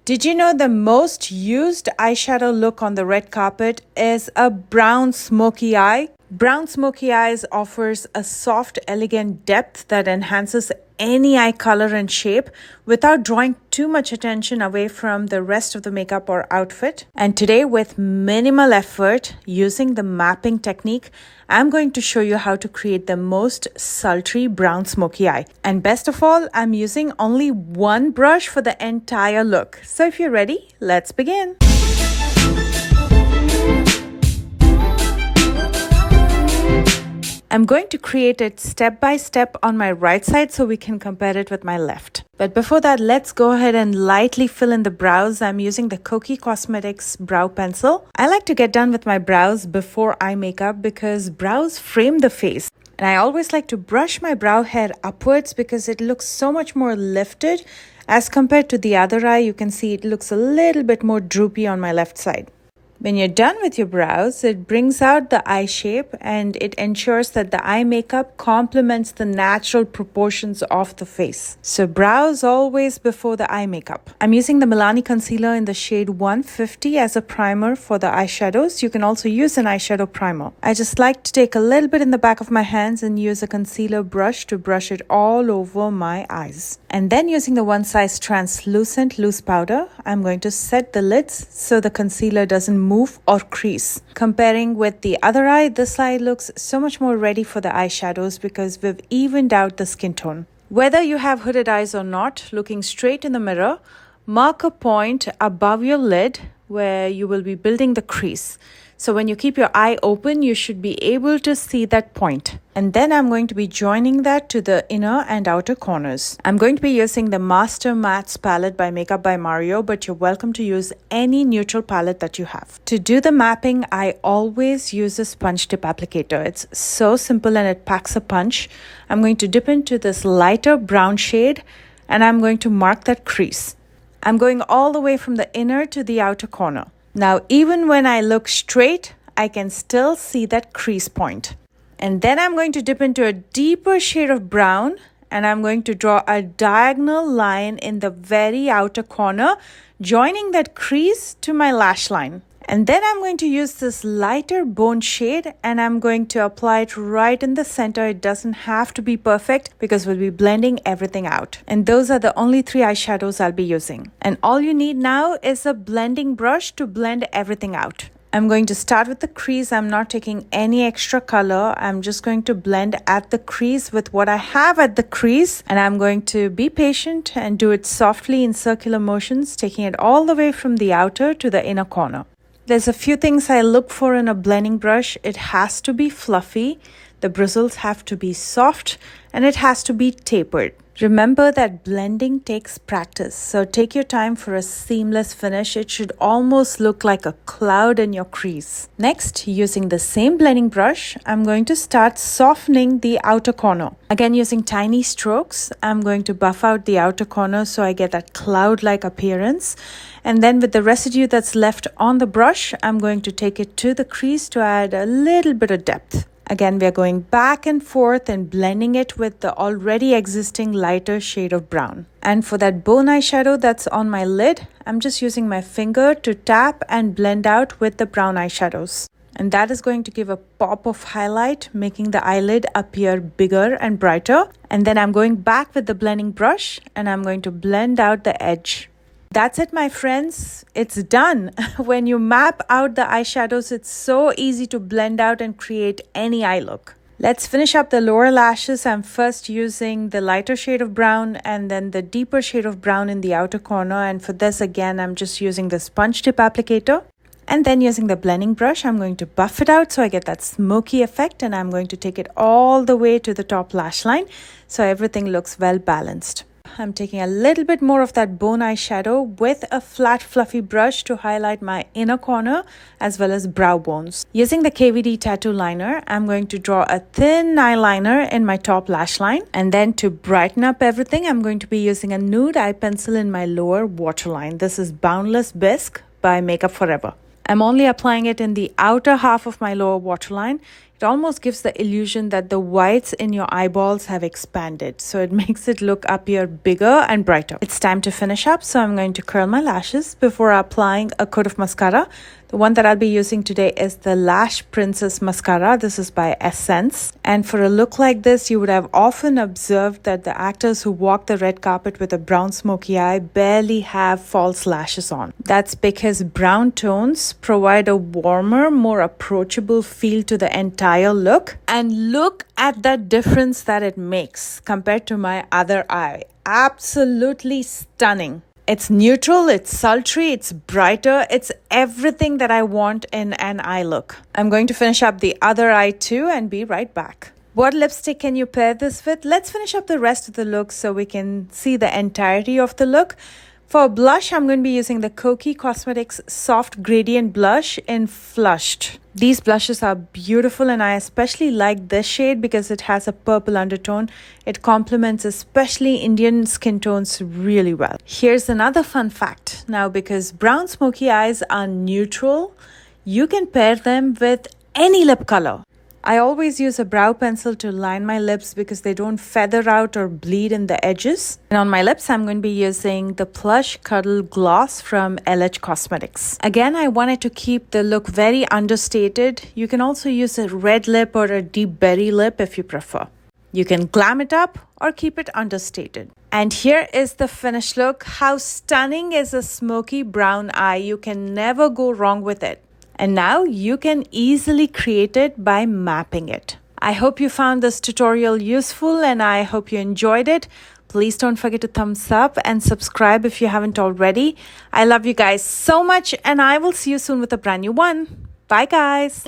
Did you know the most used eyeshadow look on the red carpet is a brown smoky eye? Brown smoky eyes offers a soft, elegant depth that enhances any eye color and shape without drawing too much attention away from the rest of the makeup or outfit. And today, with minimal effort, using the mapping technique, I'm going to show you how to create the most sultry brown smoky eye. And best of all, I'm using only one brush for the entire look. So if you're ready, let's begin. I'm going to create it step by step on my right side so we can compare it with my left. But before that, let's go ahead and lightly fill in the brows. I'm using the Kokie Cosmetics brow pencil. I like to get done with my brows before eye makeup because brows frame the face. And I always like to brush my brow hair upwards because it looks so much more lifted. As compared to the other eye, you can see it looks a little bit more droopy on my left side. When you're done with your brows, it brings out the eye shape and it ensures that the eye makeup complements the natural proportions of the face. So brows always before the eye makeup. I'm using the Milani concealer in the shade 150 as a primer for the eyeshadows. You can also use an eyeshadow primer. I just like to take a little bit in the back of my hands and use a concealer brush to brush it all over my eyes. And then using the One Size translucent loose powder, I'm going to set the lids so the concealer doesn't move or crease. Comparing with the other eye, this eye looks so much more ready for the eyeshadows because we've evened out the skin tone. Whether you have hooded eyes or not, looking straight in the mirror, mark a point above your lid where you will be building the crease. So when you keep your eye open, you should be able to see that point. And then I'm going to be joining that to the inner and outer corners. I'm going to be using the Master Mattes palette by Makeup by Mario, but you're welcome to use any neutral palette that you have. To do the mapping, I always use a sponge tip applicator. It's so simple and it packs a punch. I'm going to dip into this lighter brown shade and I'm going to mark that crease. I'm going all the way from the inner to the outer corner. Now, even when I look straight, I can still see that crease point. And then I'm going to dip into a deeper shade of brown and I'm going to draw a diagonal line in the very outer corner, joining that crease to my lash line. And then I'm going to use this lighter bone shade and I'm going to apply it right in the center. It doesn't have to be perfect because we'll be blending everything out. And those are the only 3 eyeshadows I'll be using. And all you need now is a blending brush to blend everything out. I'm going to start with the crease. I'm not taking any extra color. I'm just going to blend at the crease with what I have at the crease. And I'm going to be patient and do it softly in circular motions, taking it all the way from the outer to the inner corner. There's a few things I look for in a blending brush. It has to be fluffy, the bristles have to be soft, and it has to be tapered. Remember that blending takes practice, so take your time for a seamless finish. It should almost look like a cloud in your crease. Next, using the same blending brush, I'm going to start softening the outer corner. Again, using tiny strokes, I'm going to buff out the outer corner so I get that cloud-like appearance. And then with the residue that's left on the brush, I'm going to take it to the crease to add a little bit of depth. Again, we are going back and forth and blending it with the already existing lighter shade of brown. And for that bone eyeshadow that's on my lid, I'm just using my finger to tap and blend out with the brown eyeshadows. And that is going to give a pop of highlight, making the eyelid appear bigger and brighter. And then I'm going back with the blending brush and I'm going to blend out the edge. That's it, my friends. It's done. When you map out the eyeshadows, it's so easy to blend out and create any eye look. Let's finish up the lower lashes. I'm first using the lighter shade of brown and then the deeper shade of brown in the outer corner. And for this, again, I'm just using the sponge tip applicator. And then using the blending brush, I'm going to buff it out so I get that smoky effect. And I'm going to take it all the way to the top lash line so everything looks well balanced. I'm taking a little bit more of that bone eyeshadow with a flat fluffy brush to highlight my inner corner as well as brow bones. Using the KVD tattoo liner, I'm going to draw a thin eyeliner in my top lash line. And then to brighten up everything, I'm going to be using a nude eye pencil in my lower waterline. This is Boundless Bisque by Makeup Forever. I'm only applying it in the outer half of my lower waterline. It almost gives the illusion that the whites in your eyeballs have expanded. So it makes it look up here bigger and brighter. It's time to finish up. So I'm going to curl my lashes before applying a coat of mascara. The one that I'll be using today is the Lash Princess Mascara. This is by Essence. And for a look like this, you would have often observed that the actors who walk the red carpet with a brown smoky eye barely have false lashes on. That's because brown tones provide a warmer, more approachable feel to the entire look. And look at the difference that it makes compared to my other eye. Absolutely stunning. It's neutral, it's sultry, it's brighter, it's everything that I want in an eye look. I'm going to finish up the other eye too and be right back. What lipstick can you pair this with? Let's finish up the rest of the look so we can see the entirety of the look. For blush, I'm going to be using the Kokie Cosmetics Soft Gradient Blush in Flushed. These blushes are beautiful and I especially like this shade because it has a purple undertone. It complements especially Indian skin tones really well. Here's another fun fact. Now, because brown smoky eyes are neutral, you can pair them with any lip color. I always use a brow pencil to line my lips because they don't feather out or bleed in the edges. And on my lips, I'm going to be using the Plush Cuddle Gloss from LH Cosmetics. Again, I wanted to keep the look very understated. You can also use a red lip or a deep berry lip if you prefer. You can glam it up or keep it understated. And here is the finished look. How stunning is a smoky brown eye? You can never go wrong with it. And now you can easily create it by mapping it. I hope you found this tutorial useful and I hope you enjoyed it. Please don't forget to thumbs up and subscribe if you haven't already. I love you guys so much and I will see you soon with a brand new one. Bye guys.